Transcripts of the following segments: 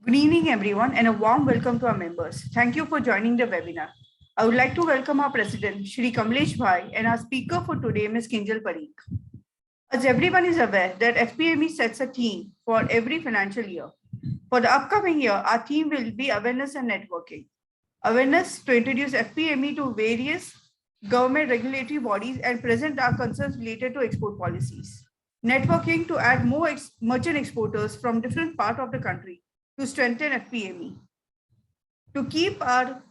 Good evening, everyone, and a warm welcome to our members. Thank you for joining the webinar. I would like to welcome our President, Shri Kamlesh Bhai, and our speaker for today, Ms. Kinjal Parikh. As everyone is aware that FPME sets a theme for every financial year. For the upcoming year, our theme will be awareness and networking. Awareness to introduce FPME to various government regulatory bodies and present our concerns related to export policies. Networking to add more merchant exporters from different parts of the country to strengthen FPME. To keep our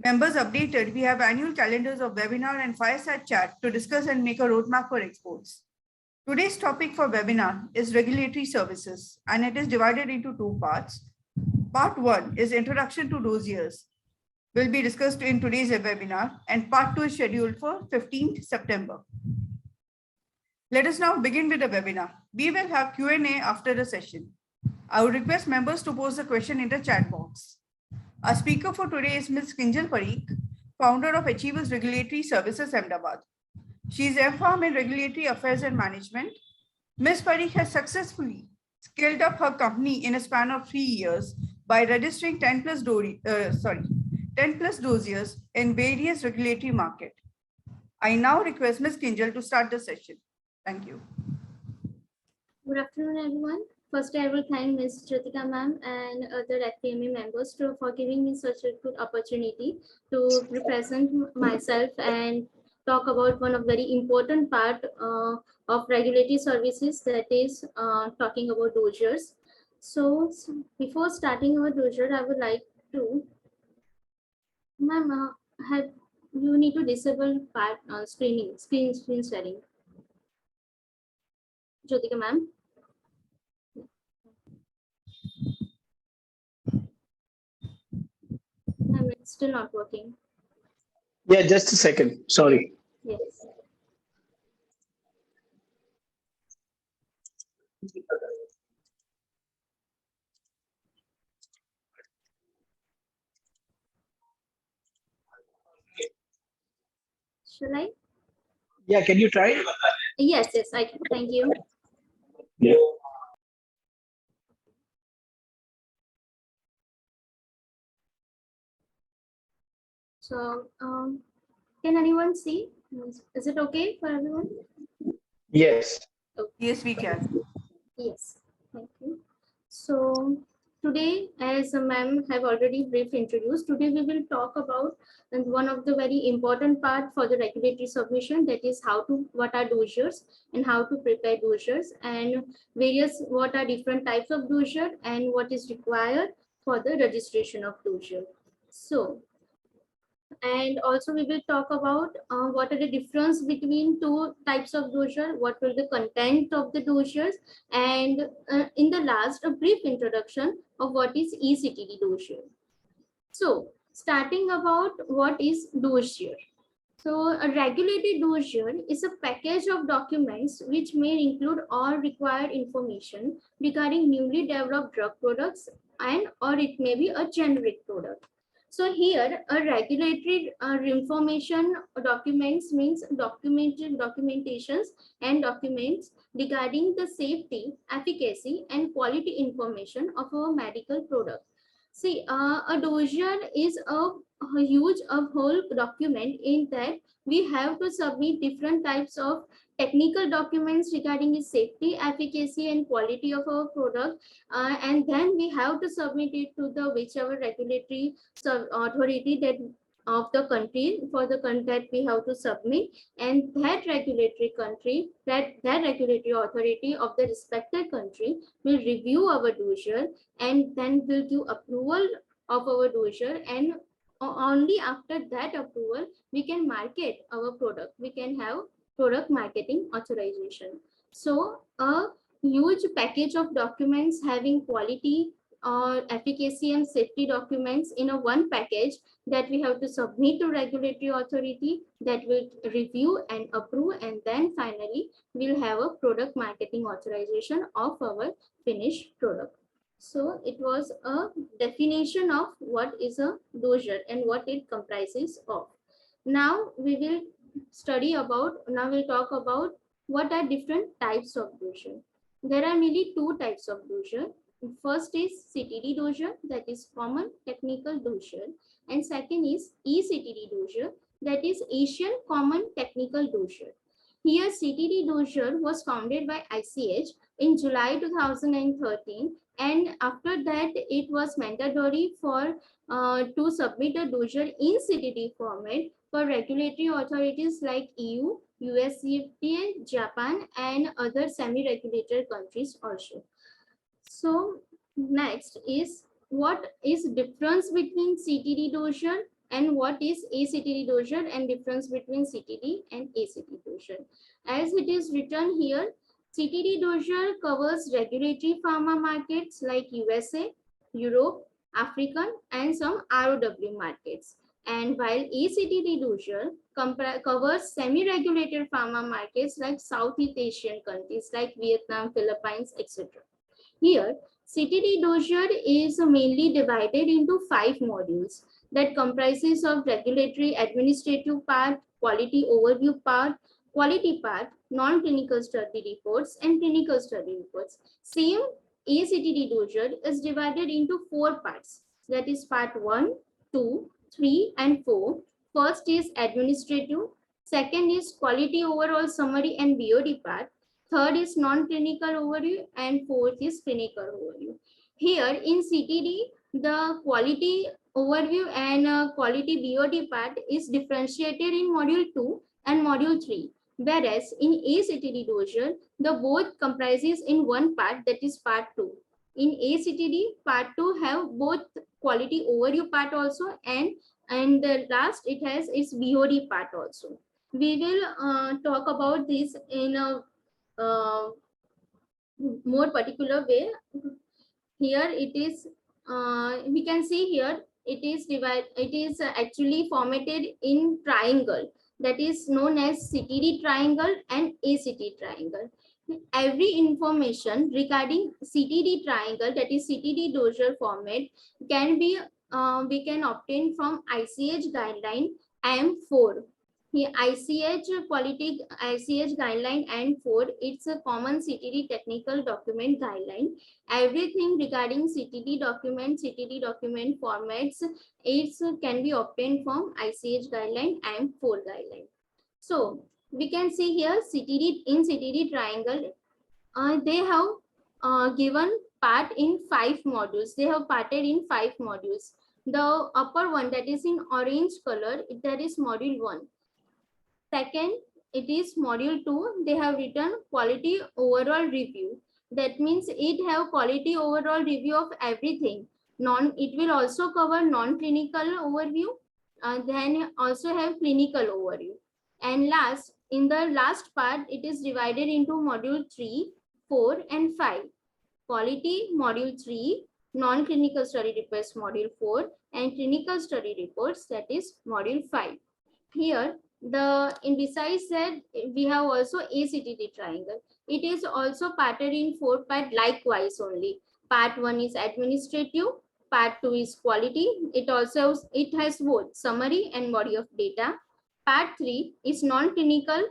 members updated, we have annual calendars of webinar and fireside chat to discuss and make a roadmap for exports. Today's topic for webinar is regulatory services, and it is divided into two parts. Part 1 is introduction to DOSSIERS, will be discussed in today's webinar, and part 2 is scheduled for 15th September. Let us now begin with the webinar. We will have Q&A after the session. I would request members to post a question in the chat box. Our speaker for today is Ms. Kinjal Parikh, founder of Achievers Regulatory Services, Ahmedabad. She is M.Pharm in Regulatory Affairs and Management. Ms. Parikh has successfully scaled up her company in a span of 3 years by registering 10 plus dossiers in various regulatory markets. I now request Ms. Kinjal to start the session. Thank you. Good afternoon, everyone. First, I will thank Ms. Jyotika ma'am and other FPME members for giving me such a good opportunity to represent myself and talk about one of very important part of regulatory services, that is talking about dossiers. So before starting our dossier, I would like to, ma'am, you need to disable part screen sharing. Jyotika ma'am. It's still not working. Yeah, just a second. Sorry. Yes. Shall I? Yeah, can you try? Yes, I can. Thank you. Yeah. So, can anyone see? Is it okay for everyone? Yes. Okay. Yes, we can. Yes, thank you. So, today, as ma'am have already briefly introduced, today we will talk about one of the very important part for the regulatory submission, that is what are dossiers and how to prepare dossiers, and what are different types of dossier and what is required for the registration of dossier. So, and also we will talk about what are the difference between two types of dossier, what will the content of the dossiers, and in the last, a brief introduction of what is eCTD dossier. So starting about what is dossier. So a regulated dossier is a package of documents which may include all required information regarding newly developed drug products or it may be a generic product. So here, a regulatory information documents means documentations and documents regarding the safety, efficacy, and quality information of a medical product. See, a dossier is a huge whole document in that we have to submit different types of technical documents regarding its safety, efficacy, and quality of our product, and then we have to submit it to the whichever regulatory authority that of the country for the content we have to submit, and that regulatory country, that regulatory authority of the respected country will review our dossier and then will give approval of our dossier, and only after that approval we can market our product. We can have product marketing authorization. So a huge package of documents having quality or efficacy and safety documents in a one package that we have to submit to regulatory authority that will review and approve, and then finally we'll have a product marketing authorization of our finished product. So it was a definition of what is a dossier and what it comprises of. Now we'll talk about what are different types of dossier. There are mainly two types of dossier. First is CTD dossier, that is Common Technical Dossier, and second is eCTD dossier, that is Asian Common Technical Dossier. Here, CTD dossier was founded by ICH in July 2013, and after that, it was mandatory for to submit a dossier in CTD format for regulatory authorities like EU, USFDA, Japan, and other semi-regulated countries also. So next is, what is difference between CTD dossier and what is ACTD dossier, and difference between CTD and ACTD dossier. As it is written here, CTD dossier covers regulatory pharma markets like USA, Europe, African, and some ROW markets. And while ACTD dossier covers semi-regulated pharma markets like Southeast Asian countries like Vietnam, Philippines, etc. Here, CTD dossier is mainly divided into 5 modules that comprises of regulatory administrative part, quality overview part, quality part, non-clinical study reports, and clinical study reports. Same ACTD dossier is divided into 4 parts, that is part 1, 2, 3, and 4. First is administrative, second is quality overall summary and BOD part, third is non-clinical overview, and fourth is clinical overview. Here in CTD, the quality overview and quality BOD part is differentiated in module 2 and module 3. Whereas in ACTD dossier, the both comprises in one part, that is part 2. In ACTD, part 2 have both quality overview part also, and the last it has its BOD part also. We will talk about this in a more particular way. Here it is, we can see here it is actually formatted in triangle, that is known as CTD triangle and ACTD triangle. Every information regarding CTD triangle, that is CTD dossier format, can be we can obtain from ICH guideline IM4. Here, ICH guideline and 4, it's a common CTD technical document guideline. Everything regarding CTD document formats, it can be obtained from ICH guideline and 4 guideline. So we can see here CTD triangle, they have given part in 5 modules. They have parted in 5 modules. The upper one, that is in orange color, that is module 1. Second, it is module 2. They have written quality overall review. That means it have quality overall review of everything. It will also cover non-clinical overview. Then also have clinical overview. And last, in the last part, it is divided into module 3, 4, and 5. Quality module 3, non-clinical study reports module 4, and clinical study reports, that is module 5. Here, besides that, we have also ACTD triangle. It is also parted in 4 parts likewise only. Part 1 is administrative, part 2 is quality. It has both summary and body of data. Part 3 is non-clinical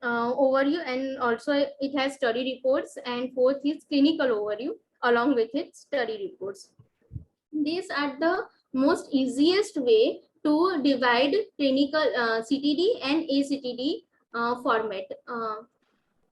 overview, and also it has study reports, and 4th is clinical overview along with its study reports. These are the most easiest way to divide clinical CTD and ACTD format.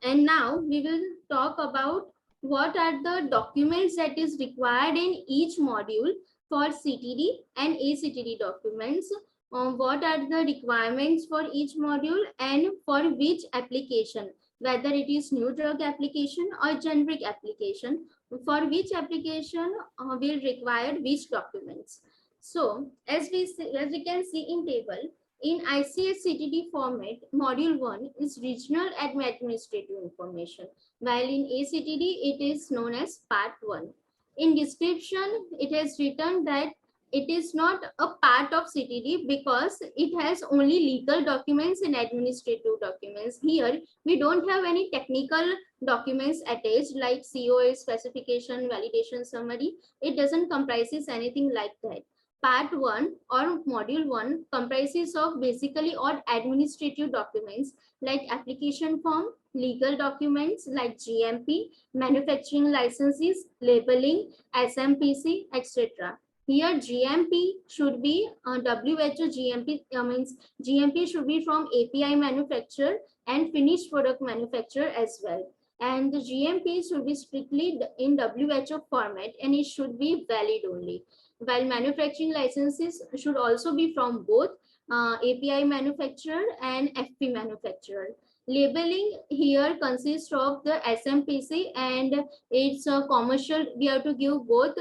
And now we will talk about what are the documents that is required in each module for CTD and ACTD documents. What are the requirements for each module and for which application, whether it is new drug application or generic application, for which application will require which documents. So as we can see in table, in ICH CTD format, module 1 is regional administrative information, while in ACTD it is known as part 1. In description, it has written that it is not a part of CTD because it has only legal documents and administrative documents. Here, we don't have any technical documents attached like COA specification, validation summary. It doesn't comprises anything like that. Part 1 or Module 1 comprises of basically all administrative documents like application form, legal documents like GMP, manufacturing licenses, labeling, SMPC, etc. Here GMP should be WHO GMP, means GMP should be from API manufacturer and finished product manufacturer as well. And the GMP should be strictly in WHO format and it should be valid only, while manufacturing licenses should also be from both API manufacturer and FP manufacturer. Labeling here consists of the SMPC and it's a commercial, we have to give both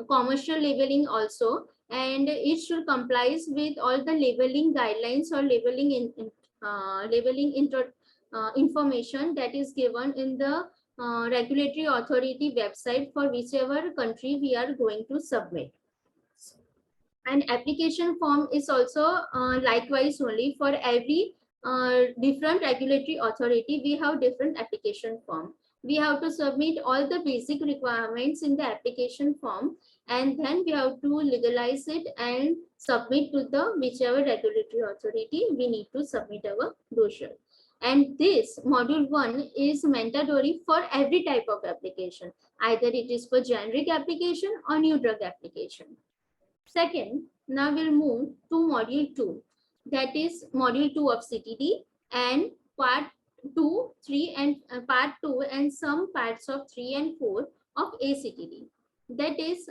commercial labeling also, and it should complies with all the labeling guidelines or labeling information that is given in the regulatory authority website for whichever country we are going to submit. And application form is also likewise only for every different regulatory authority. We have different application form. We have to submit all the basic requirements in the application form, and then we have to legalize it and submit to the whichever regulatory authority we need to submit our dossier. And this module 1 is mandatory for every type of application, either it is for generic application or new drug application. Second, now we'll move to module 2, that is module 2 of CTD and part 2, 3 and part 2 and some parts of 3 and 4 of ACTD. That is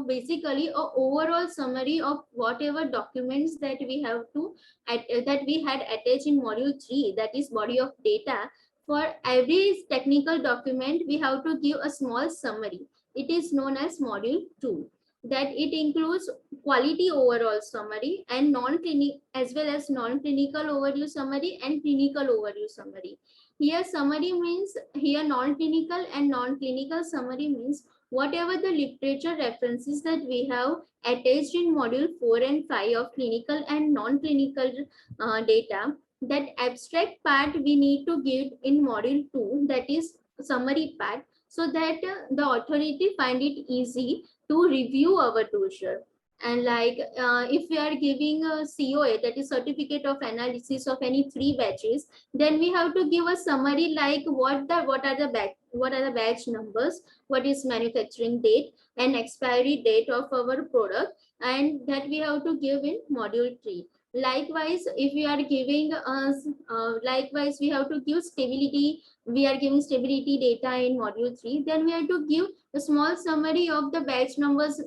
basically a overall summary of whatever documents that we have to that we had attached in module 3, that is body of data. For every technical document we have to give a small summary. It is known as module 2. That it includes quality overall summary and non-clinical as well as non-clinical overview summary and clinical overview summary. Here summary means, here non-clinical and non-clinical summary means whatever the literature references that we have attached in module 4 and 5 of clinical and non-clinical data, that abstract part we need to give in module 2, that is summary part, so that the authority find it easy to review our dossier. And like if we are giving a COA, that is certificate of analysis of any 3 batches, then we have to give a summary like what are the batch numbers, what is manufacturing date and expiry date of our product, and that we have to give in module 3. Likewise, if we are giving us likewise we have to give stability, we are giving stability data in module 3, then we have to give a small summary of the batch numbers,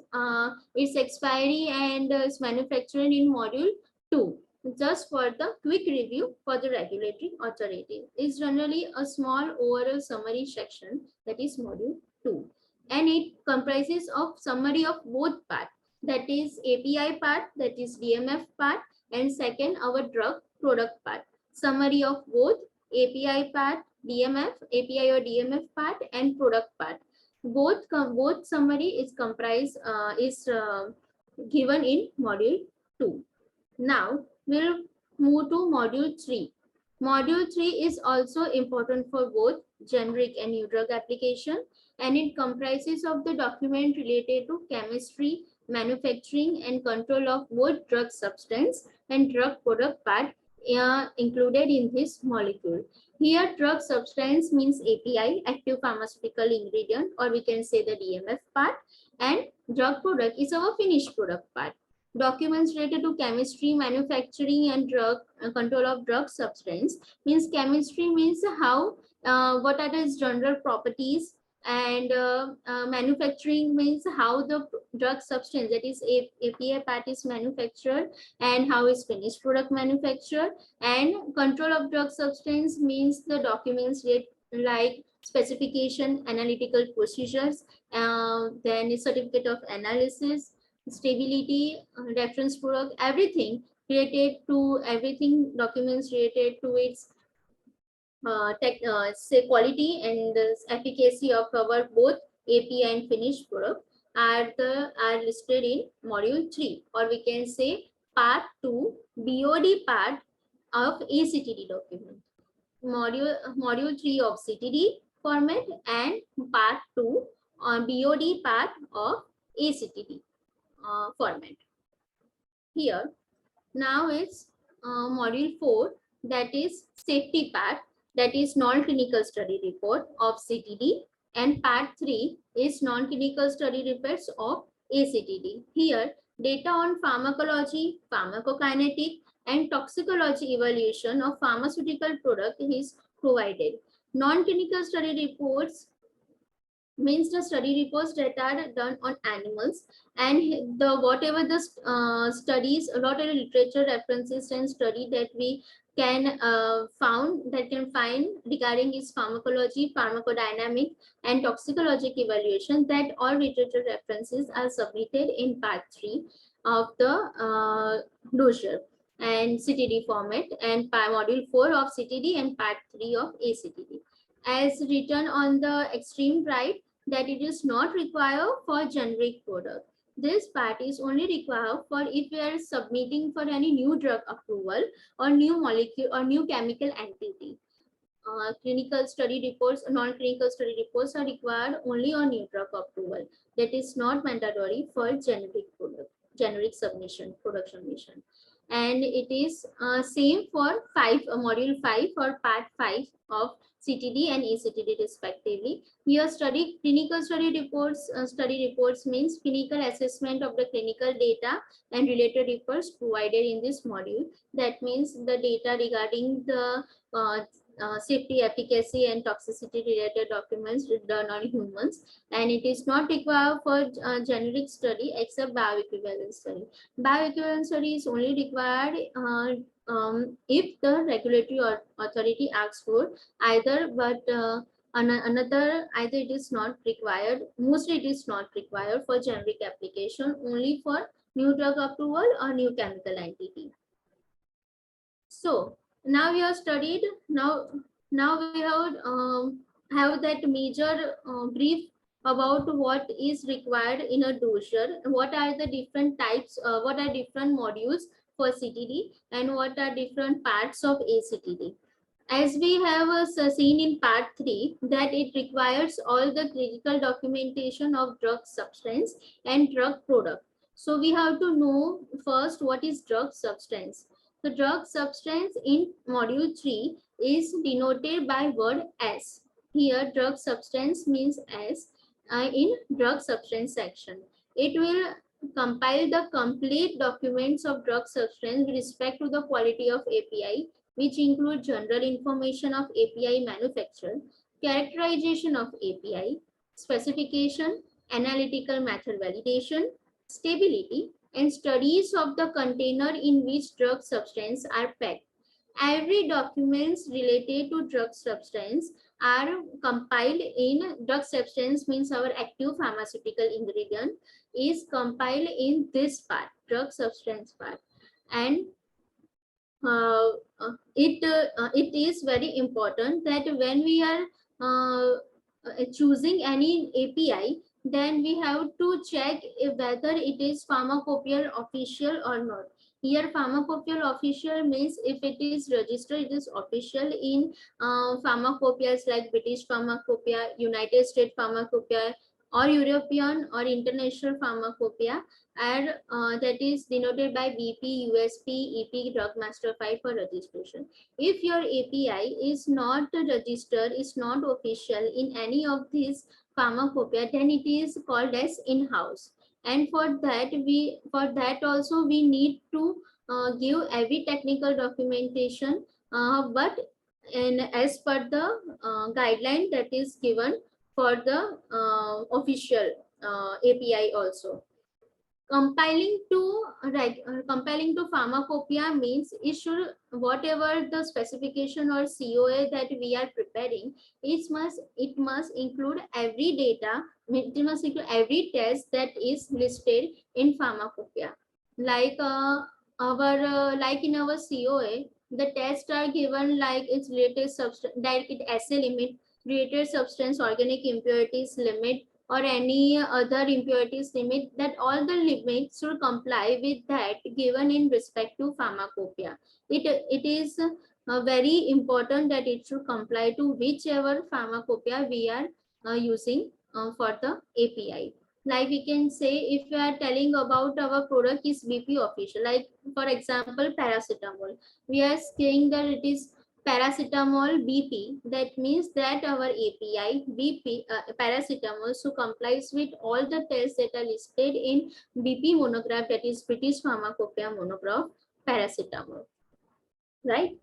its expiry and its manufacturing in module 2, just for the quick review for the regulatory authority. Is generally a small overall summary section, that is module 2, and it comprises of summary of both parts, that is API part, that is DMF part, and second our drug product part. Summary of both API part, DMF, API or DMF part and product part. Both summary is comprised given in module 2. Now we'll move to module 3. Module 3 is also important for both generic and new drug application, and it comprises of the document related to chemistry, manufacturing and control of both drug substance and drug product part included in this molecule. Here drug substance means API, active pharmaceutical ingredient, or we can say the DMF part, and drug product is our finished product part. Documents related to chemistry, manufacturing and drug control of drug substance means chemistry means how what are its general properties, and manufacturing means how the drug substance, that is API part is manufactured and how is finished product manufactured, and control of drug substance means the documents like specification, analytical procedures, then certificate of analysis, stability, reference product, everything related to documents related to its say quality and the efficacy of our both API and finished product are listed in module 3, or we can say part 2 BOD part of ACTD document. Module 3 of CTD format and part 2 on BOD part of ACTD. format. Here, now it's module 4, that is safety part, that is non-clinical study report of CTD, and part 3 is non-clinical study reports of ACTD. Here, data on pharmacology, pharmacokinetic, and toxicology evaluation of pharmaceutical product is provided. Non-clinical study reports means the study reports that are done on animals, and the whatever the studies, a lot of literature references and study that we can find regarding its pharmacology, pharmacodynamic, and toxicologic evaluation, that all literature references are submitted in part 3 of the dossier and CTD format, and module 4 of CTD and part 3 of ACTD. As written on the extreme right, that it is not required for generic product. This part is only required for if we are submitting for any new drug approval or new molecule or new chemical entity. Clinical study reports, non-clinical study reports are required only on new drug approval. That is not mandatory for generic product, generic submission, product submission. And it is same for module 5 or part 5 of CTD and eCTD respectively. Here, clinical study reports means clinical assessment of the clinical data and related reports provided in this module. That means the data regarding the safety, efficacy, and toxicity related documents done on humans, and it is not required for generic study except bioequivalence study. Bioequivalence study is only required if the regulatory authority asks for either, but either it is not required. Mostly it is not required for generic application, only for new drug approval or new chemical entity. So now we have studied, now we have that major brief about what is required in a dossier, what are the different types, what are different modules for CTD, and what are different parts of ACTD. As we have seen in part 3, that it requires all the critical documentation of drug substance and drug product. So we have to know first what is drug substance. The drug substance in module 3 is denoted by word S. Here, drug substance means S in drug substance section. It will compile the complete documents of drug substance with respect to the quality of API, which include general information of API manufacturer, characterization of API, specification, analytical method validation, stability, and studies of the container in which drug substance are packed. Every documents related to drug substance are compiled in drug substance means our active pharmaceutical ingredient is compiled in this part, drug substance part, and it is very important that when we are choosing any API, then we have to check whether it is pharmacopoeia official or not. Here, pharmacopoeia official means if it is registered, it is official in pharmacopoeias like British Pharmacopoeia, United States Pharmacopoeia, or European or international pharmacopoeia, and that is denoted by BP, USP, EP, Drug Master File for registration. If your API is not registered, is not official in any of these pharmacopoeia, then it is called as in-house. And for that also we need to give every technical documentation, but as per the guideline that is given for the official API also. Compiling to pharmacopoeia means it should, whatever the specification or COA that we are preparing, it must include every data, it must include every test that is listed in pharmacopoeia. Like like in our COA, the tests are given like its related substance, direct assay limit, related substance, organic impurities limit, or any other impurities limit, that all the limits should comply with that given in respect to pharmacopoeia. It is very important that it should comply to whichever pharmacopoeia we are using for the API. Like we can say, if we are telling about our product is BP official, like for example paracetamol, we are saying that it is paracetamol BP. That means that our API BP paracetamol so complies with all the tests that are listed in BP monograph, that is British Pharmacopoeia monograph paracetamol, right?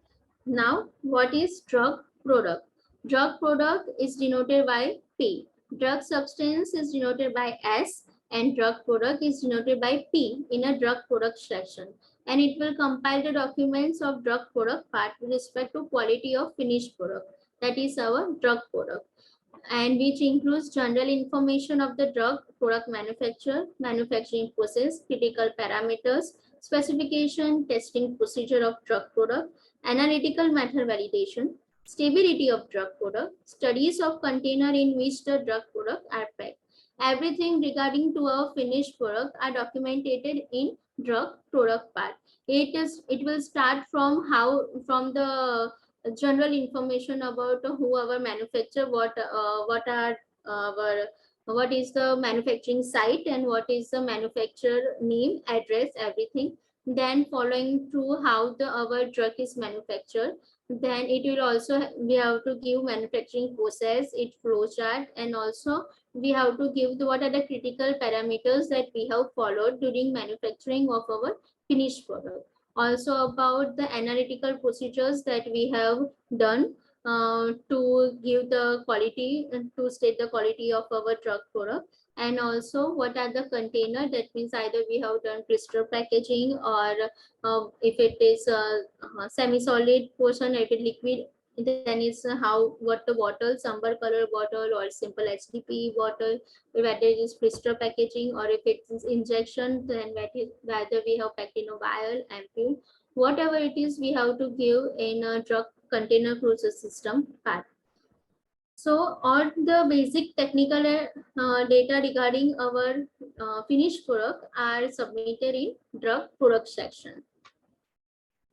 Now, what is drug product? Drug product is denoted by P. Drug substance is denoted by S, and drug product is denoted by P in a drug product section. And it will compile the documents of drug product part with respect to quality of finished product. That is our drug product, and which includes general information of the drug product manufacturer, manufacturing process, critical parameters, specification, testing procedure of drug product, analytical method validation, stability of drug product, studies of container in which the drug product are packed. Everything regarding to a finished product are documented in drug product part. It will start from the general information about who our manufacturer, what are our what is the manufacturing site, and what is the manufacturer name, address, everything. Then following through how the our drug is manufactured, then it will also we have to give manufacturing process, its flow chart, and also we have to give what are the critical parameters that we have followed during manufacturing of our finished product. Also about the analytical procedures that we have done to give the quality and to state the quality of our drug product. And also what are the container, that means either we have done blister packaging, or if it is a semi-solid portion, if it liquid, then is how what the bottle, amber color bottle or simple HDPE bottle, whether it is blister packaging, or if it is injection, then whether we have packed in a vial, ampule, whatever it is, we have to give in a drug container process system part. So all the basic technical data regarding our finished product are submitted in drug product section.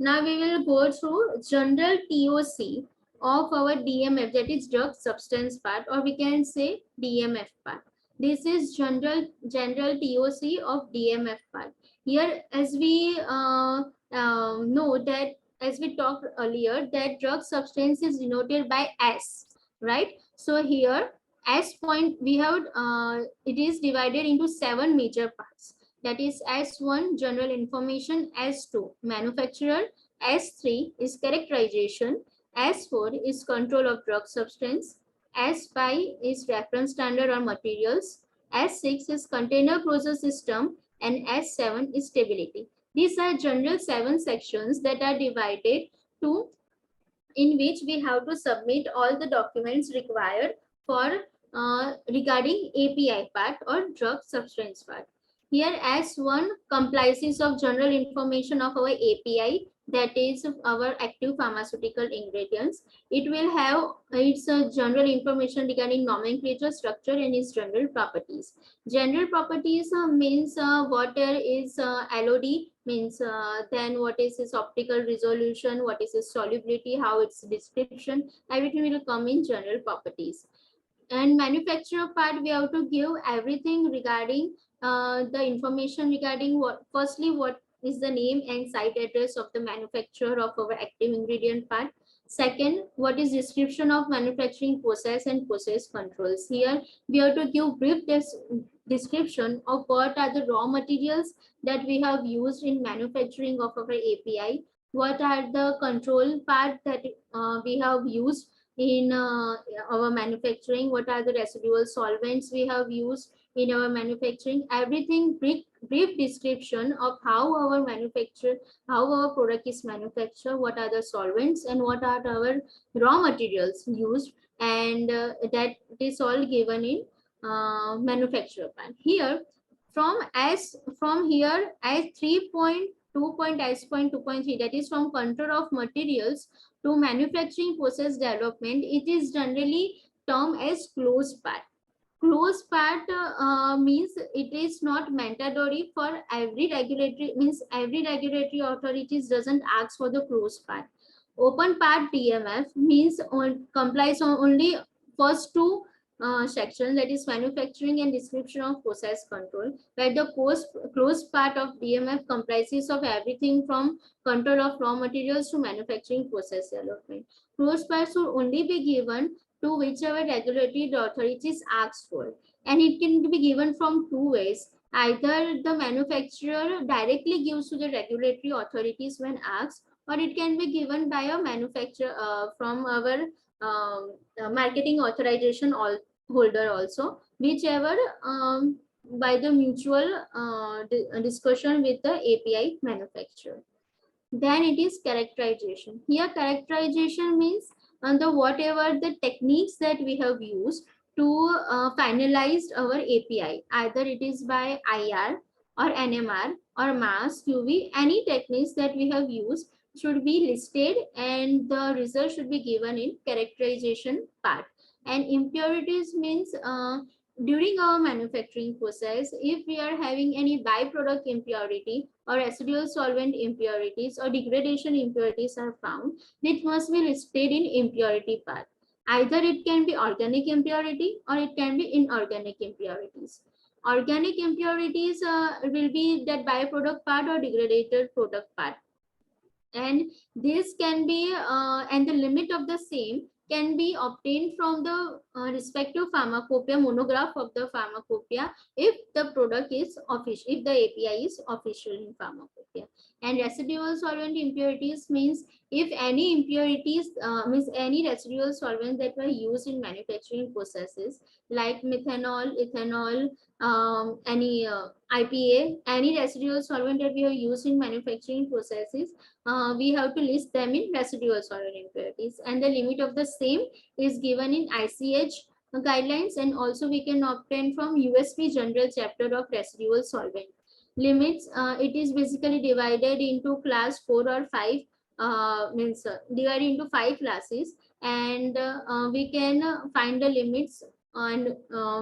Now we will go through general TOC of our DMF, that is drug substance part, or we can say DMF part. This is general TOC of DMF part. Here, as we know that, as we talked earlier, that drug substance is denoted by S, right? So here S point we have it is divided into 7 major parts. That is S1 general information, S2 manufacturer, S3 is characterization, S4 is control of drug substance, S5 is reference standard or materials, S6 is container process system, and S7 is stability. These are general 7 sections that are divided to, in which we have to submit all the documents required for regarding API part or drug substance part. Here S1 comprises of general information of our API, that is our active pharmaceutical ingredients. It will have its general information regarding nomenclature, structure, and its general properties. General properties means water is LOD, means then what is its optical resolution, what is its solubility, how its description, everything will come in general properties. And manufacturer part, we have to give everything regarding the information regarding what is the name and site address of the manufacturer of our active ingredient part. Second, what is description of manufacturing process and process controls. Here we have to give brief description of what are the raw materials that we have used in manufacturing of our API, what are the control part that we have used in our manufacturing, what are the residual solvents we have used in our manufacturing, everything brief description of how our product is manufactured, what are the solvents and what are our raw materials used, and that is all given in manufacturer plan. Here from here as 3.2.S.2.3, that is from control of materials to manufacturing process development, it is generally termed as closed part. Closed part means it is not mandatory for every regulatory, means every regulatory authorities doesn't ask for the closed part. Open part DMF means complies on only first two section, that is manufacturing and description of process control, where the closed part of DMF comprises of everything from control of raw materials to manufacturing process development. Closed parts should only be given to whichever regulatory authorities ask for, and it can be given from two ways. Either the manufacturer directly gives to the regulatory authorities when asked, or it can be given by a manufacturer from our marketing authorization holder also, whichever by the mutual discussion with the API manufacturer. Then it is characterization. Here characterization means the whatever the techniques that we have used to finalize our API, either it is by IR or NMR or mass UV, any techniques that we have used should be listed and the result should be given in characterization part. And impurities means during our manufacturing process, if we are having any byproduct impurity or residual solvent impurities or degradation impurities are found, it must be listed in impurity part. Either it can be organic impurity or it can be inorganic impurities. Organic impurities will be that byproduct part or degraded product part, and this can be and the limit of the same can be obtained from the respective pharmacopoeia monograph of the pharmacopoeia if the product is official, if the API is official in pharmacopoeia. And residual solvent impurities means if any impurities means any residual solvents that were used in manufacturing processes like methanol, ethanol, any IPA, any residual solvent that we have used in manufacturing processes, we have to list them in residual solvent impurities, and the limit of the same is given in ICH guidelines, and also we can obtain from USP general chapter of residual solvent limits. It is basically divided into class 4 or 5, means divided into 5 classes, and we can find the limits and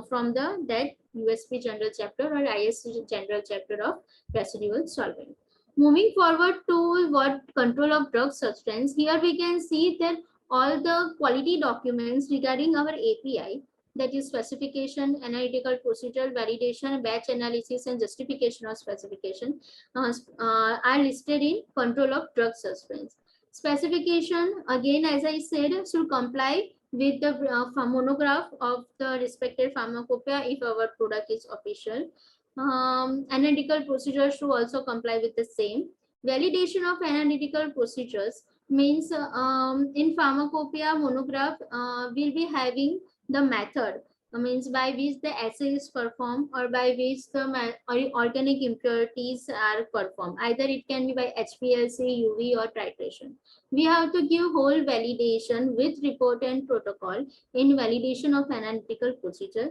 from the that USP general chapter or ISC general chapter of residual solvent. Moving forward to what control of drug substance, here we can see that all the quality documents regarding our API, that is specification, analytical procedure, validation, batch analysis, and justification of specification are listed in control of drug substance. Specification, again, as I said, should comply with the monograph of the respective pharmacopoeia if our product is official. Analytical procedures should also comply with the same. Validation of analytical procedures means in pharmacopoeia monograph will be having the method, means by which the assay is performed or by which the organic impurities are performed. Either it can be by HPLC, UV, or titration. We have to give whole validation with report and protocol in validation of analytical procedure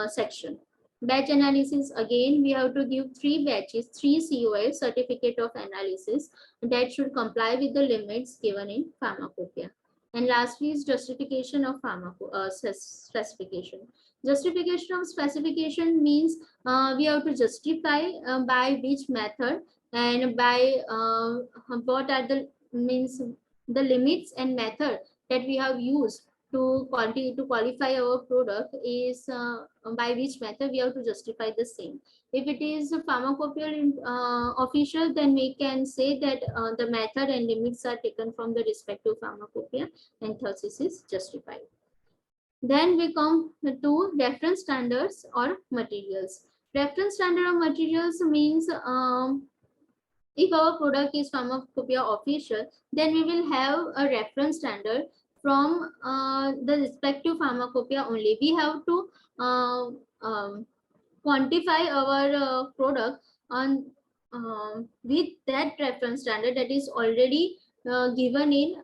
section. Batch analysis, again we have to give 3 batches, 3 COA, certificate of analysis, that should comply with the limits given in pharmacopoeia. And lastly is justification of specification. Justification of specification means we have to justify by which method and by what are the means the limits and method that we have used to qualify our product is by which method we have to justify the same. If it is pharmacopoeia official, then we can say that the method and limits are taken from the respective pharmacopoeia and thus this is justified. Then we come to reference standards or materials. Reference standard of materials means if our product is pharmacopoeia official, then we will have a reference standard from the respective pharmacopoeia only. We have to quantify our product on with that reference standard that is already given in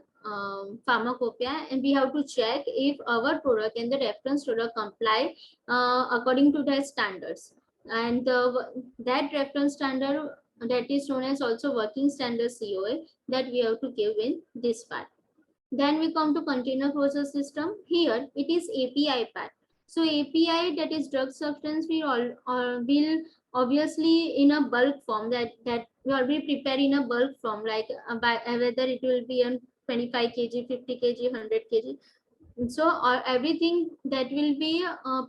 pharmacopoeia, and we have to check if our product and the reference product comply according to their standards. And that reference standard, that is known as also working standard COA, that we have to give in this part. Then we come to container process system. Here it is API part. So API, that is drug substance, will obviously in a bulk form, that we already prepare in a bulk form, like by whether it will be on 25 kg, 50 kg, 100 kg. So everything that will be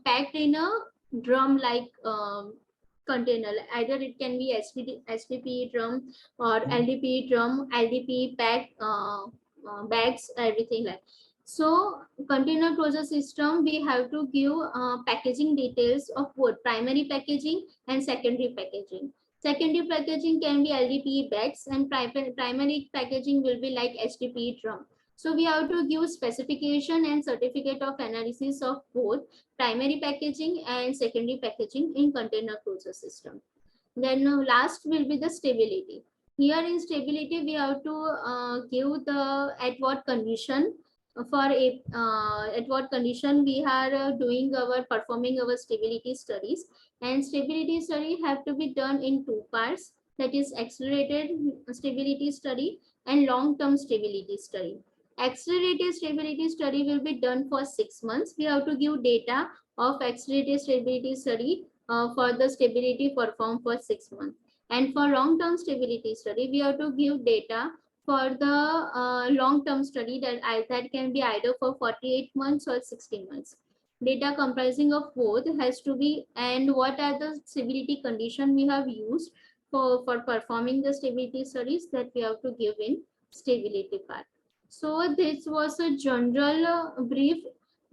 packed in a drum like container. Either it can be SPP drum or LDP drum, LDP pack bags, everything like. So container closure system, we have to give packaging details of both primary packaging and secondary packaging. Secondary packaging can be LDP bags and primary packaging will be like HDPE drum. So we have to give specification and certificate of analysis of both primary packaging and secondary packaging in container closure system. Then last will be the stability. Here in stability, we have to give the at what condition for a at what condition we are doing our performing our stability studies, and stability study have to be done in two parts, that is accelerated stability study and long-term stability study. Accelerated stability study will be done for 6 months. We have to give data of accelerated stability study for the stability performed for 6 months. And for long-term stability study, we have to give data for the long-term study that can be either for 48 months or 60 months. Data comprising of both has to be, and what are the stability condition we have used for performing the stability studies, that we have to give in stability part. So this was a general brief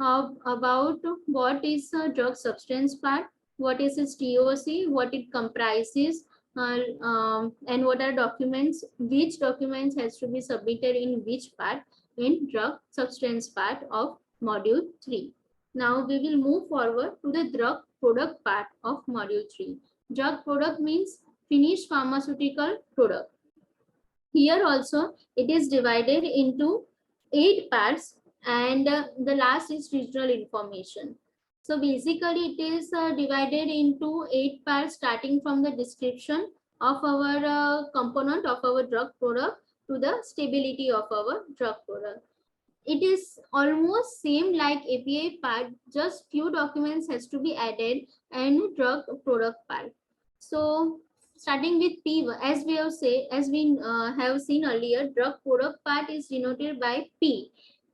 about what is a drug substance part, what is its TOC, what it comprises, and what are documents, which documents has to be submitted in which part in drug substance part of module 3. Now we will move forward to the drug product part of module 3. Drug product means finished pharmaceutical product. Here also it is divided into 8 parts, and the last is regional information. So basically it is divided into 8 parts, starting from the description of our component of our drug product to the stability of our drug product. It is almost same like API part, just few documents has to be added and drug product part. So starting with P1, as we have seen earlier, drug product part is denoted by P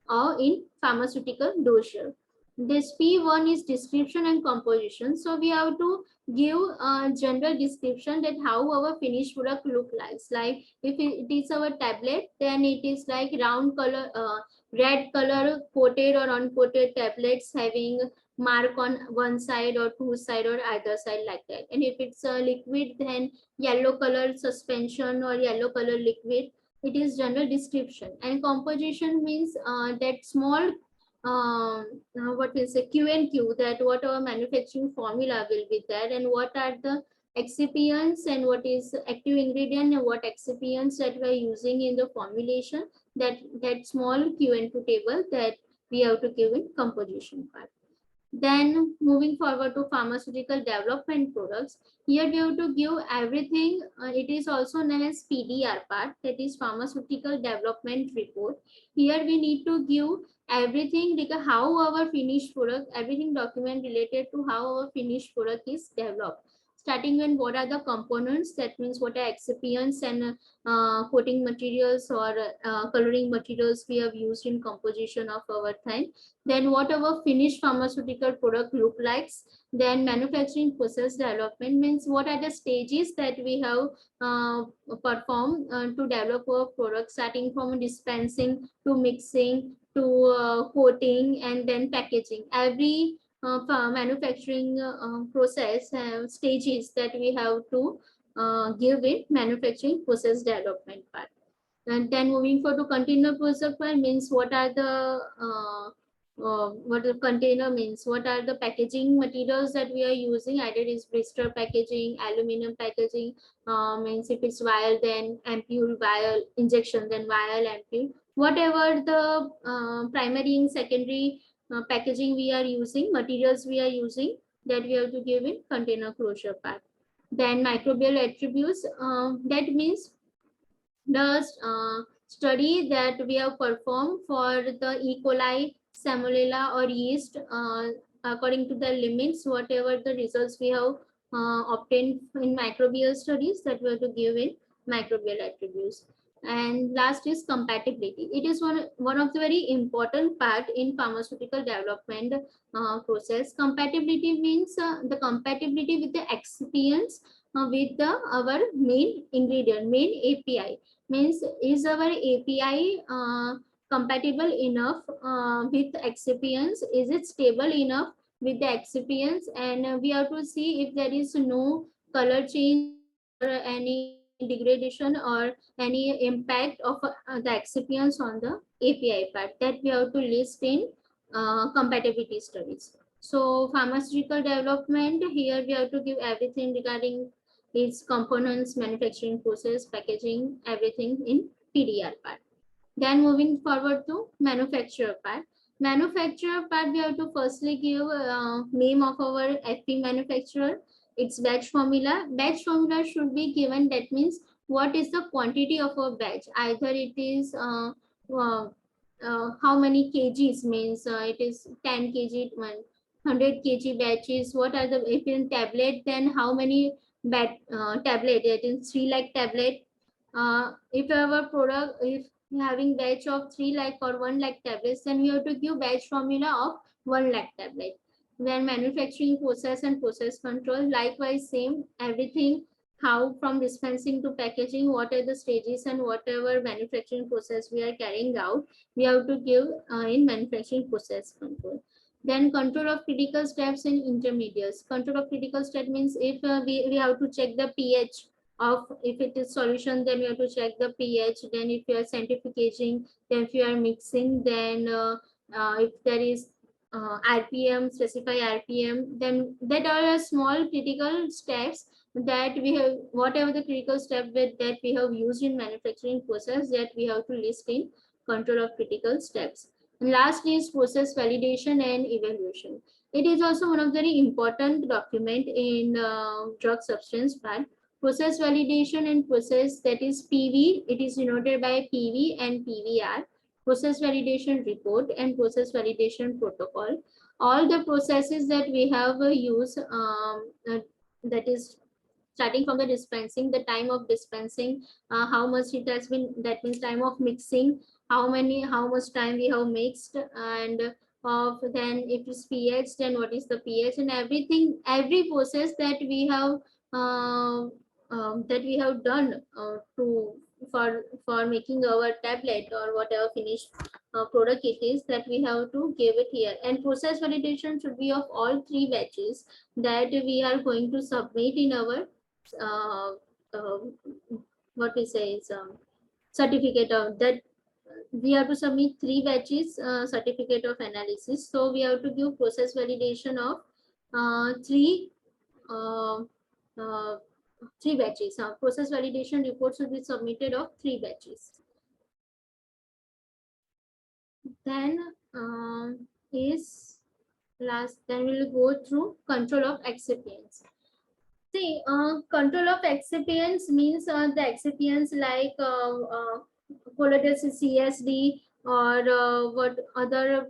or in pharmaceutical dossier. This P1 is description and composition. So we have to give a general description that how our finished product look like if it is our tablet, then it is like round color, red color coated or uncoated tablets having mark on one side or two side or either side like that. And if it's a liquid, then yellow color suspension or yellow color liquid. It is general description. And composition means that small what we say Q&Q, that what our manufacturing formula will be there, and what are the excipients and what is active ingredient and what excipients that we are using in the formulation, that small Q&Q table that we have to give in composition part. Then moving forward to pharmaceutical development products, here we have to give everything. It is also known as PDR part, that is pharmaceutical development report. Here we need to give everything like how our finished product, everything document related to how our finished product is developed. Starting with what are the components, that means what are excipients and coating materials or coloring materials we have used in composition of our thing. Then what our finished pharmaceutical product look like. Then manufacturing process development means what are the stages that we have performed to develop our product, starting from dispensing to mixing to coating and then packaging. Every manufacturing process stages that we have to give it manufacturing process development part. And then moving forward to container closure part means what are the what the container means, what are the packaging materials that we are using, either it is blister packaging, aluminum packaging, means if it's vial then ampule, vial injection then vial ampule, whatever the primary and secondary packaging we are using, materials we are using, that we have to give in container closure part. Then microbial attributes, that means the study that we have performed for the E. coli, salmonella or yeast, according to the limits, whatever the results we have obtained in microbial studies, that we have to give in microbial attributes. And last is compatibility. It is one of the very important part in pharmaceutical development process. Compatibility means the compatibility with the excipients with our main ingredient, main API. Means is our API compatible enough with excipients? Is it stable enough with the excipients? And we have to see if there is no color change or any degradation or any impact of the excipients on the API part, that we have to list in compatibility studies. So pharmaceutical development, here we have to give everything regarding its components, manufacturing process, packaging, everything in PDR part. Then moving forward to manufacturer part. Manufacturer part, we have to firstly give name of our FP manufacturer, its batch formula. Batch formula should be given, that means what is the quantity of a batch. Either it is how many kgs, means it is 10 kg, 100 kg batches. What are the, if in tablet, then how many tablet, it is 3 lakh tablet. If our product, if having batch of 3 lakh or 1 lakh tablets, then we have to give batch formula of 1 lakh tablet. When manufacturing process and process control, likewise same, everything, how from dispensing to packaging, what are the stages and whatever manufacturing process we are carrying out, we have to give in manufacturing process control. Then control of critical steps and intermediates. Control of critical step means if we have to check the pH of, if it is solution, then we have to check the pH. Then if you are centrifuging, then if you are mixing, then if there is RPM, specify RPM, then that are small critical steps that we have, whatever the critical step that we have used in manufacturing process, that we have to list in control of critical steps. And last is process validation and evaluation. It is also one of the very important document in drug substance part. Process validation and process, that is PV, it is denoted by PV and PVR. Process validation report and process validation protocol. All the processes that we have used, that is starting from the dispensing, the time of dispensing, how much it has been, that means time of mixing, how much time we have mixed, and then if it's pH, then what is the pH, and everything, every process that we have done for making our tablet or whatever finished product it is, that we have to give it here. And process validation should be of all 3 batches that we are going to submit in our what we say is certificate of that. We have to submit 3 batches certificate of analysis. So we have to give process validation of 3 batches. Process validation reports should be submitted of 3 batches. Then is last. Then we'll go through control of excipients. See, control of excipients means the excipients like colloidal CSD or whatever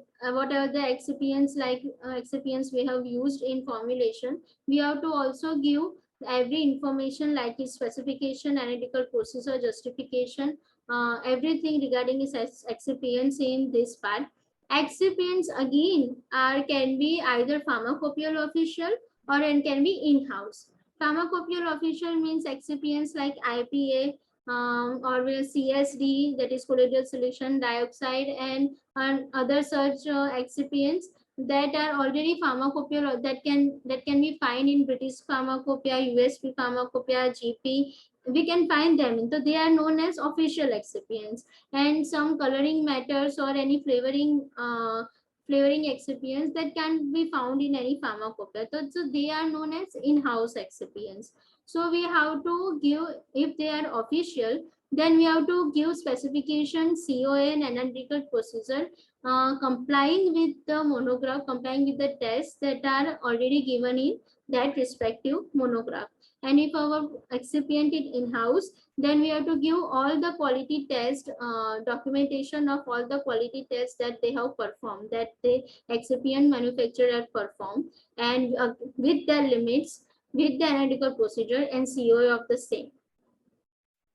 the excipients, like excipients we have used in formulation. We have to also give every information like its specification, analytical procedure, justification, everything regarding its excipients in this part. Excipients again can be either pharmacopoeia official or it can be in-house. Pharmacopoeia official means excipients like IPA or CSD, that is colloidal solution dioxide, and other such excipients that are already pharmacopoeia, that can be found in British Pharmacopoeia, USP Pharmacopoeia, GP. We can find them. So they are known as official excipients. And some coloring matters or any flavoring excipients that can be found in any pharmacopoeia. So they are known as in-house excipients. So we have to give, if they are official, then we have to give specification, COA and analytical procedure, complying with the monograph, complying with the tests that are already given in that respective monograph. And if our excipient is in-house, then we have to give all the quality test documentation of all the quality tests that they have performed, that the excipient manufacturer performed, and with their limits, with the analytical procedure and COA of the same.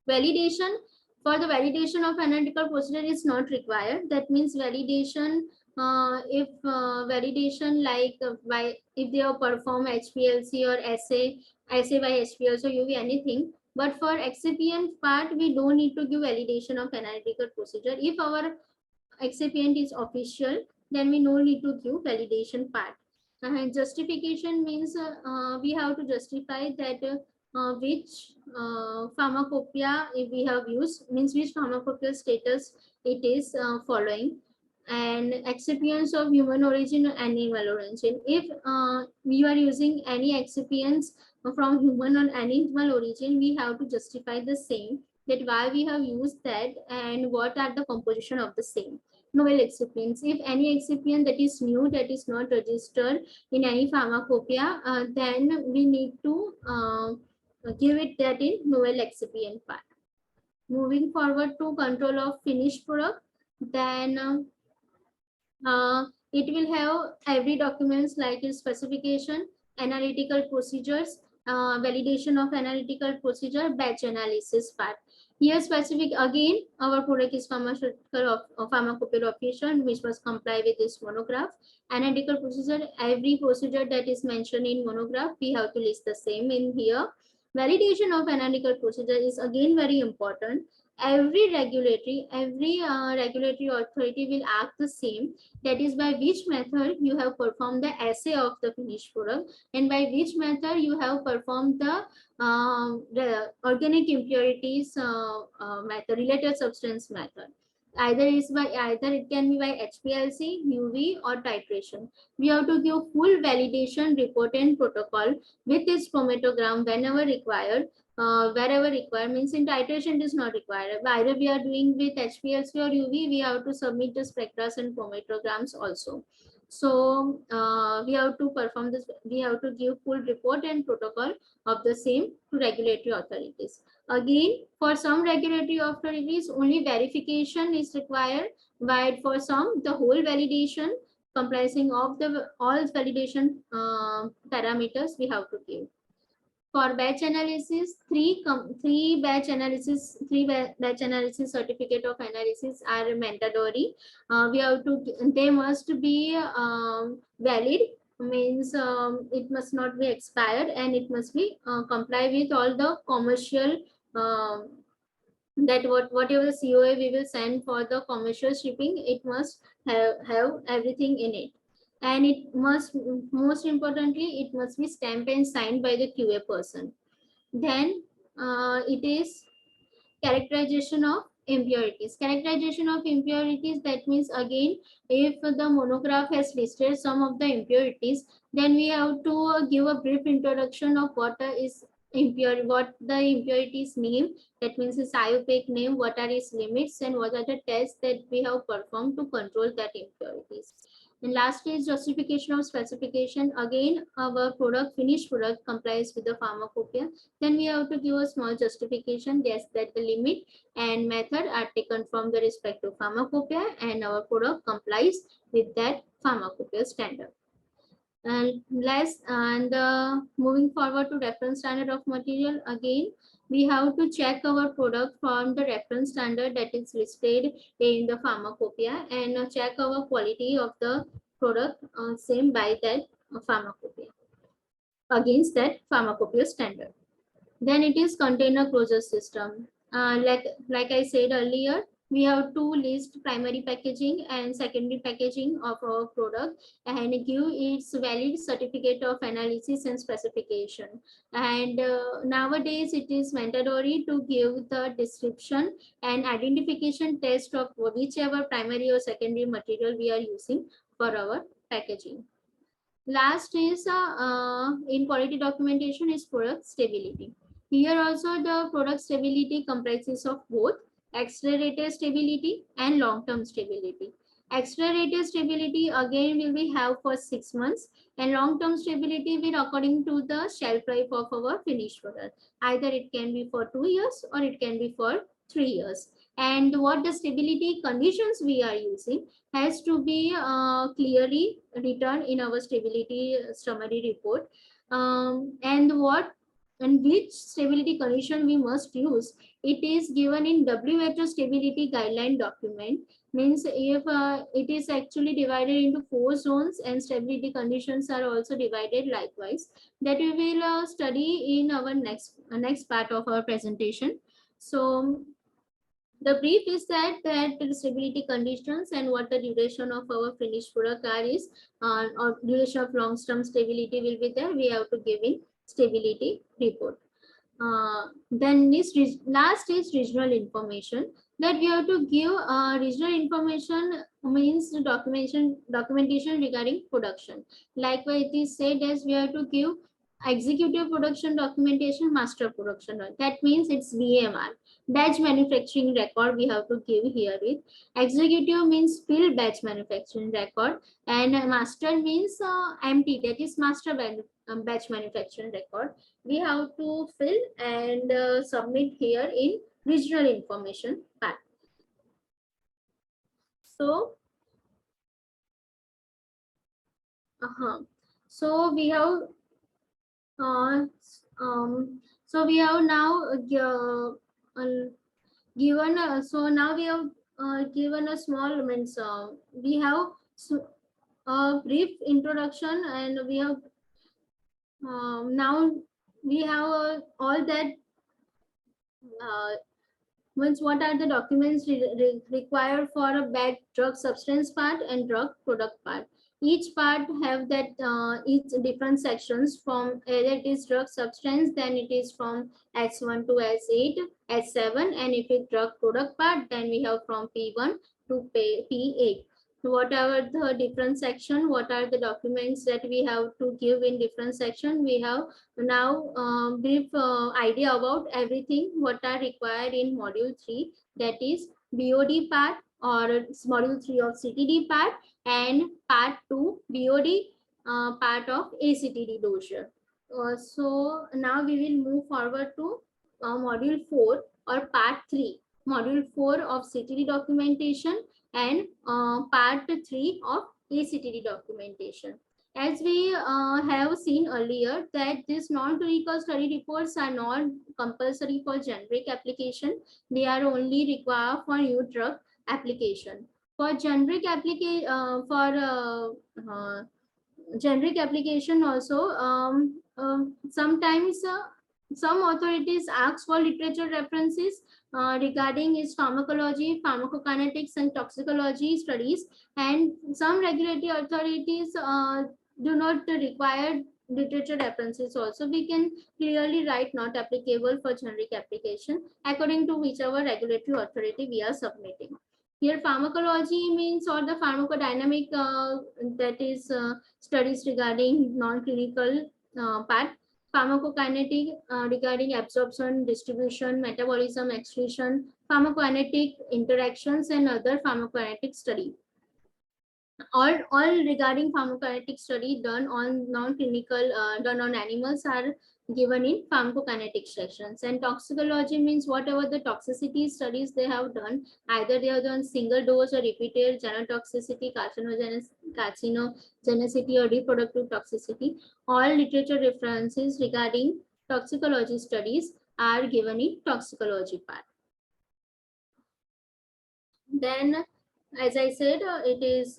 Validation. For the validation of analytical procedure is not required. That means validation, if validation like if they perform HPLC or assay by HPLC or UV anything. But for excipient part, we don't need to give validation of analytical procedure. If our excipient is official, then we no need to give validation part. And justification means we have to justify that which pharmacopoeia if we have used, means which pharmacopoeia status it is following, and excipients of human origin or animal origin. If we are using any excipients from human or animal origin, we have to justify the same, that why we have used that and what are the composition of the same. Novel excipients. If any excipient that is new, that is not registered in any pharmacopoeia, then we need to give it that in novel excipient part. Moving forward to control of finished product, then it will have every documents like its specification, analytical procedures, validation of analytical procedure, batch analysis part. Here specific again, our product is pharmacopoeia official, which must comply with this monograph. Analytical procedure, every procedure that is mentioned in monograph, we have to list the same in here. Validation of analytical procedure is again very important. Every regulatory authority will ask the same, that is by which method you have performed the assay of the finished product, and by which method you have performed the organic impurities method, related substance method. Either it can be by HPLC, UV or titration. We have to give full validation report and protocol with its chromatogram whenever required. Wherever required, means in titration it is not required. Either we are doing with HPLC or UV, we have to submit the spectras and chromatograms also. So we have to perform this, we have to give full report and protocol of the same to regulatory authorities. Again, for some regulatory authorities, only verification is required, but for some, the whole validation comprising of the all validation parameters we have to give. For batch analysis, three batch analysis certificate of analysis are mandatory. We have to, they must be valid, means it must not be expired, and it must be comply with all the commercial that whatever the COA we will send for the commercial shipping, it must have everything in it. And it must, most importantly, it must be stamped and signed by the QA person. Then it is characterization of impurities. Characterization of impurities, that means again, if the monograph has listed some of the impurities, then we have to give a brief introduction of what is impure, what the impurities name, that means its IUPAC name, what are its limits, and what are the tests that we have performed to control that impurities. And last is justification of specification. Again, our product, finished product, complies with the pharmacopoeia. Then we have to give a small justification, yes, that the limit and method are taken from the respective pharmacopoeia, and our product complies with that pharmacopoeia standard. And moving forward to reference standard of material, again we have to check our product from the reference standard that is listed in the pharmacopoeia, and check our quality of the product same by that pharmacopoeia, against that pharmacopoeia standard. Then it is container closure system. Like I said earlier, we have to list primary packaging and secondary packaging of our product, and give its valid certificate of analysis and specification. And nowadays it is mandatory to give the description and identification test of whichever primary or secondary material we are using for our packaging. Last is in quality documentation is product stability. Here also the product stability comprises of both accelerated stability and long-term stability. Accelerated stability again will be have for 6 months, and long-term stability will according to the shelf life of our finished product. Either it can be for 2 years or it can be for 3 years. And what the stability conditions we are using has to be clearly written in our stability summary report. And what and which stability condition we must use, it is given in WHO stability guideline document. Means if it is actually divided into 4 zones, and stability conditions are also divided likewise, that we will study in our next part of our presentation. So the brief is that the stability conditions and what the duration of our finished product are is, or duration of long-term stability will be there. We have to give in stability report. Then this last is regional information, that we have to give regional information, means documentation regarding production. Likewise, it is said as we have to give executive production documentation, master production. That means it's BMR, batch manufacturing record we have to give here with. Executive means field batch manufacturing record, and master means MT, that is master batch manufacturing record. We have to fill and submit here in regional information part. So, so we have so we have now given so now we have given a small, means we have a brief introduction, and we have now we have all that means what are the documents required for a batch drug substance part and drug product part. Each part have that each different sections, from either it is drug substance, then it is from S1 to S8, S7, and if it's drug product part, then we have from P1 to P8. Whatever the different section, what are the documents that we have to give in different section, we have now brief idea about everything what are required in module 3, that is BOD part or module 3 of CTD part, and part 2 BOD part of ACTD dossier. So now we will move forward to module 4 or part 3, module 4 of CTD documentation, and part 3 of ACTD documentation. As we have seen earlier, that these non-clinical study reports are not compulsory for generic application. They are only required for new drug application. For generic application, generic application also, sometimes some authorities ask for literature references regarding its pharmacology, pharmacokinetics, and toxicology studies, and some regulatory authorities do not require literature references also. We can clearly write not applicable for generic application according to whichever regulatory authority we are submitting. Here pharmacology means, or the pharmacodynamic, that is studies regarding non-clinical part. Pharmacokinetic regarding absorption, distribution, metabolism, excretion, pharmacokinetic interactions, and other pharmacokinetic study. All regarding pharmacokinetic study done on non-clinical, done on animals are given in pharmacokinetic sections. And toxicology means whatever the toxicity studies they have done, either they have done single dose or repeated, genotoxicity, carcinogenicity, or reproductive toxicity. All literature references regarding toxicology studies are given in toxicology part. Then, as I said, it is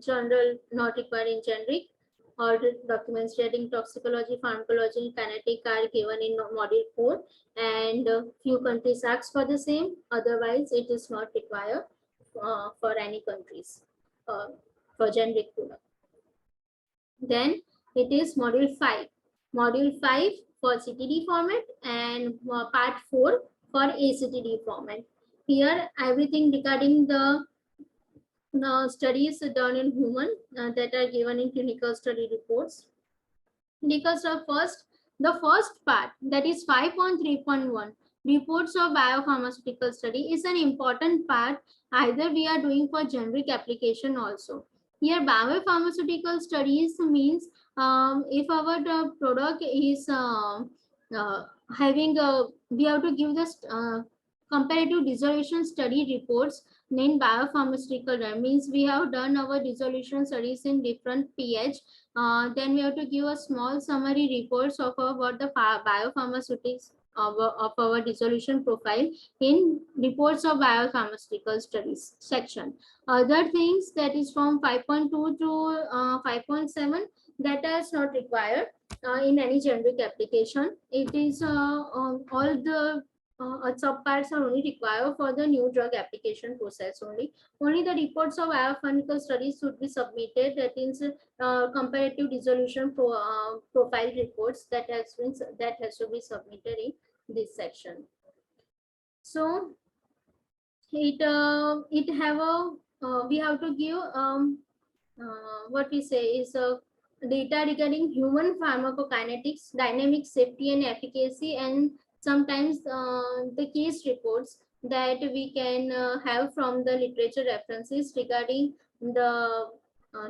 general, not required in generic. All the documents regarding toxicology, pharmacology, kinetic are given in module 4, and few countries ask for the same. Otherwise, it is not required for any countries for generic product. Then it is module 5. Module 5 for CTD format, and part 4 for ACTD format. Here, everything regarding the studies done in human that are given in clinical study reports. Because of the first part, that is 5.3.1, reports of biopharmaceutical study, is an important part. Either we are doing for generic application also. Here biopharmaceutical studies means if our product is having we have to give this comparative dissolution study reports in biopharmaceutical drug means we have done our resolution studies in different pH. Then we have to give a small summary reports of what the biopharmaceutics of our resolution profile in reports of biopharmaceutical studies section. Other things that is from 5.2 to 5.7 that is not required in any generic application. It is all the subparts are only required for the new drug application process only. Only the reports of biopharmaceutical studies should be submitted. That is comparative resolution profile reports that has to be submitted in this section. So it have a we have to give what we say is data regarding human pharmacokinetics, dynamic safety and efficacy, and sometimes the case reports that we can have from the literature references regarding the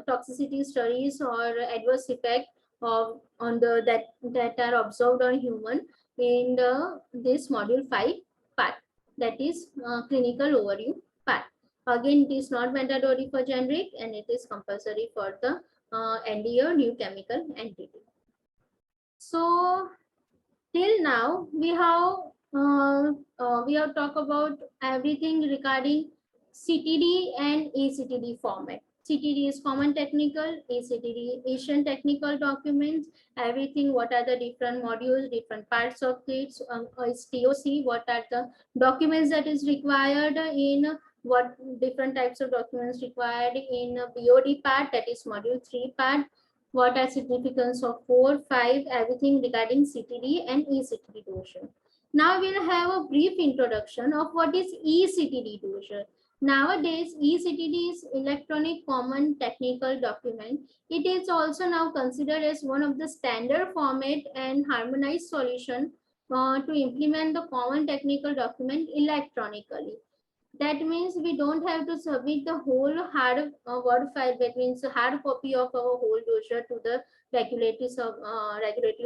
toxicity studies or adverse effect of on the that are observed on human in this module 5 part, that is clinical overview part. Again, it is not mandatory for generic and it is compulsory for the NDA or new chemical entity. So till now we have talked about everything regarding CTD and ACTD format. CTD is common technical, ACTD Asian technical documents, everything, what are the different modules, different parts of it, is TOC, what are the documents that is required in what different types of documents required in BOD part, that is module 3 part, what are significance of 4, 5, everything regarding CTD and eCTD dossier. Now we'll have a brief introduction of what is eCTD dossier. Nowadays, eCTD is electronic common technical document. It is also now considered as one of the standard format and harmonized solution to implement the common technical document electronically. That means we don't have to submit the whole hard word file, that means a hard copy of our whole dossier to the regulatory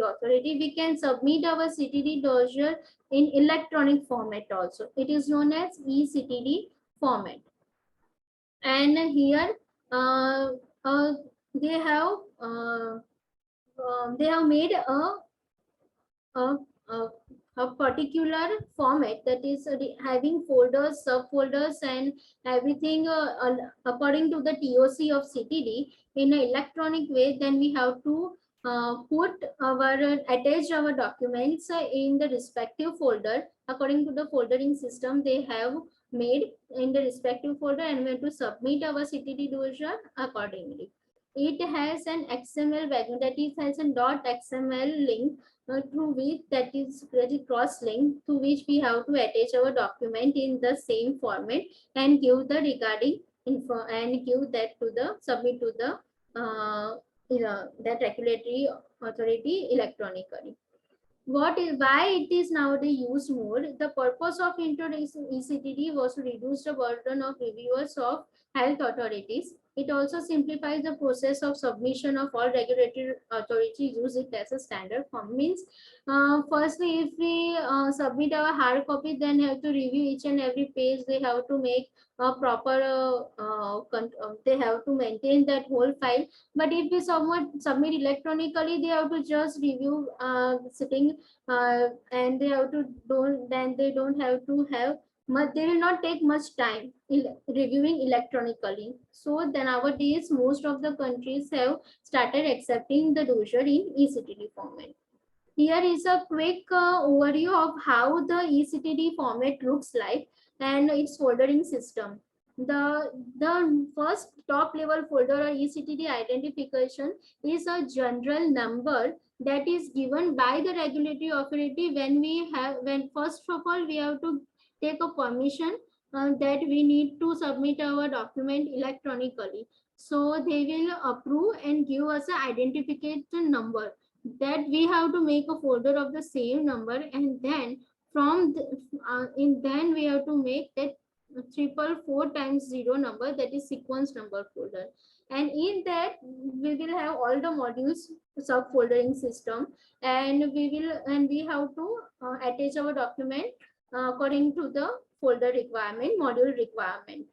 authority. We can submit our CTD dossier in electronic format also. It is known as eCTD format. And here they have made a particular format that is having folders, subfolders, and everything according to the TOC of CTD in an electronic way. Then we have to attach our documents in the respective folder according to the foldering system they have made in the respective folder, and we have to submit our CTD dossier accordingly. It has an XML value, that is has a .xml link through which that is cross link, to which we have to attach our document in the same format and give the regarding info and give that to the submit to the that regulatory authority electronically. Why it is nowadays used more? The purpose of introducing eCTD was to reduce the burden of reviewers of health authorities. It also simplifies the process of submission of all regulatory authorities use it as a standard form. Means firstly, if we submit our hard copy, then have to review each and every page. They have to make a proper they have to maintain that whole file. But if we submit electronically, they have to just review sitting and they have to they don't have to have much, they will not take much time reviewing electronically. So then nowadays most of the countries have started accepting the dossier in eCTD format. Here is a quick overview of how the eCTD format looks like and its foldering system. The first top level folder or eCTD identification is a general number that is given by the regulatory authority when first of all we have to take a permission that we need to submit our document electronically. So they will approve and give us an identification number that we have to make a folder of the same number, and then from then we have to make that 444 times 0 number, that is sequence number folder, and in that we will have all the modules subfoldering system, and we have to attach our document according to the folder requirement, module requirement.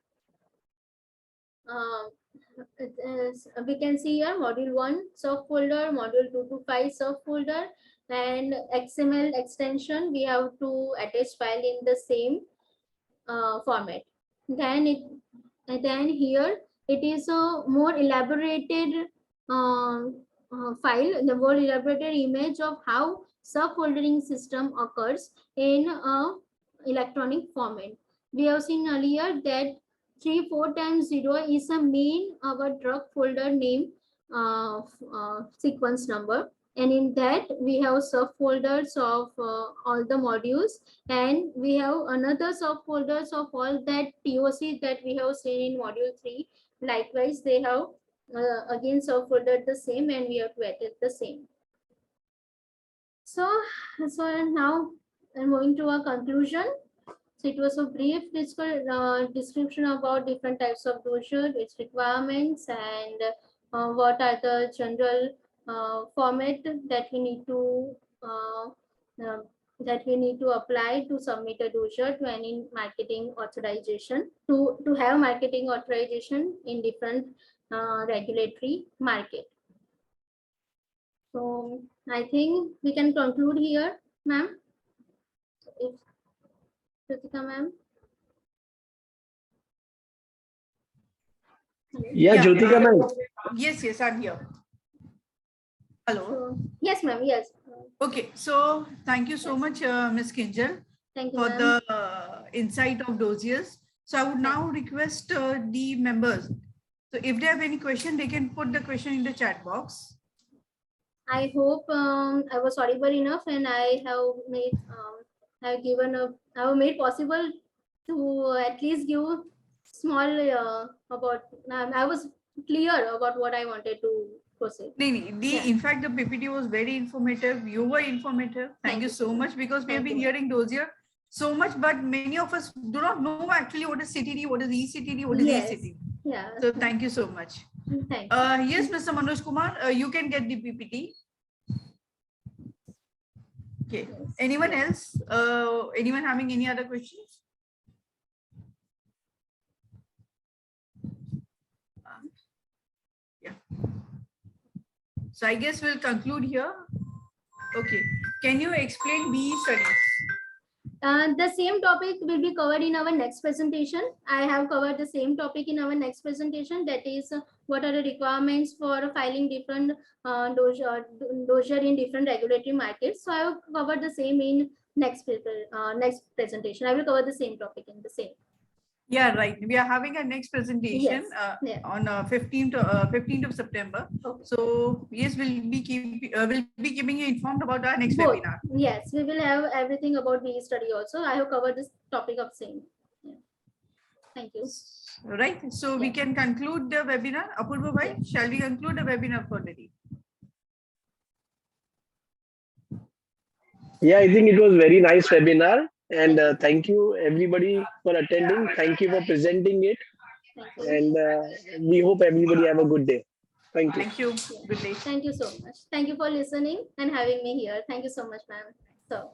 we can see here module 1 subfolder, module 2 to 5 subfolder, and XML extension. We have to attach file in the same format. Then here it is a more elaborated file, the more elaborated image of how subfoldering system occurs in electronic format. We have seen earlier that 34 times 0 is a main our drug folder name sequence number, and in that we have subfolders of all the modules, and we have another subfolders of all that TOC that we have seen in module 3. Likewise, they have again subfolder the same, and we have to edit the same. So now I'm moving to a conclusion. So it was a brief description about different types of dossier, its requirements, and what are the general format that we need to apply to submit a dossier to any marketing authorization, to have marketing authorization in different regulatory market. So I think we can conclude here, ma'am. If Kritika ma'am. Yeah, Jyotika ma'am. Yes, I'm here. Hello. So, yes, ma'am. Yes. Okay, so thank you so much, Ms. Kinjal, Thank you for ma'am. the insight of dossiers. So I would now request the members. So if they have any question, they can put the question in the chat box. I hope I was audible enough, and I have made I have made possible to at least give small about. I was clear about what I wanted to proceed. In fact, the PPT was very informative. You were informative. Thank you so much, because we have been hearing dossier so much, but many of us do not know actually what is CTD, what is eCTD, what is ACTD. Yeah. So thank you so much. Thank you. Yes, Mr. Manoj Kumar, you can get the PPT. Okay. Yes. Anyone else? Anyone having any other questions? Yeah. So I guess we'll conclude here. Okay. Can you explain BE studies? The same topic will be covered in our next presentation. I have covered the same topic in our next presentation. That is, what are the requirements for filing different dossier in different regulatory markets. So I will cover the same in next presentation. I will cover the same topic in the same. Yeah, right. We are having a next presentation Yes. on 15th of September. Okay. So yes, we'll be keeping you informed about our next webinar. Yes, we will have everything about BE study also. I have covered this topic of same. Yeah. Thank you. Right. So we can conclude the webinar. Apurva bhai, shall we conclude the webinar for the day? Yeah, I think it was very nice webinar, and thank you everybody for attending. Thank you for presenting it, and we hope everybody have a good day. Thank you. Thank you. Good day. Thank you so much. Thank you for listening and having me here. Thank you so much, ma'am. So.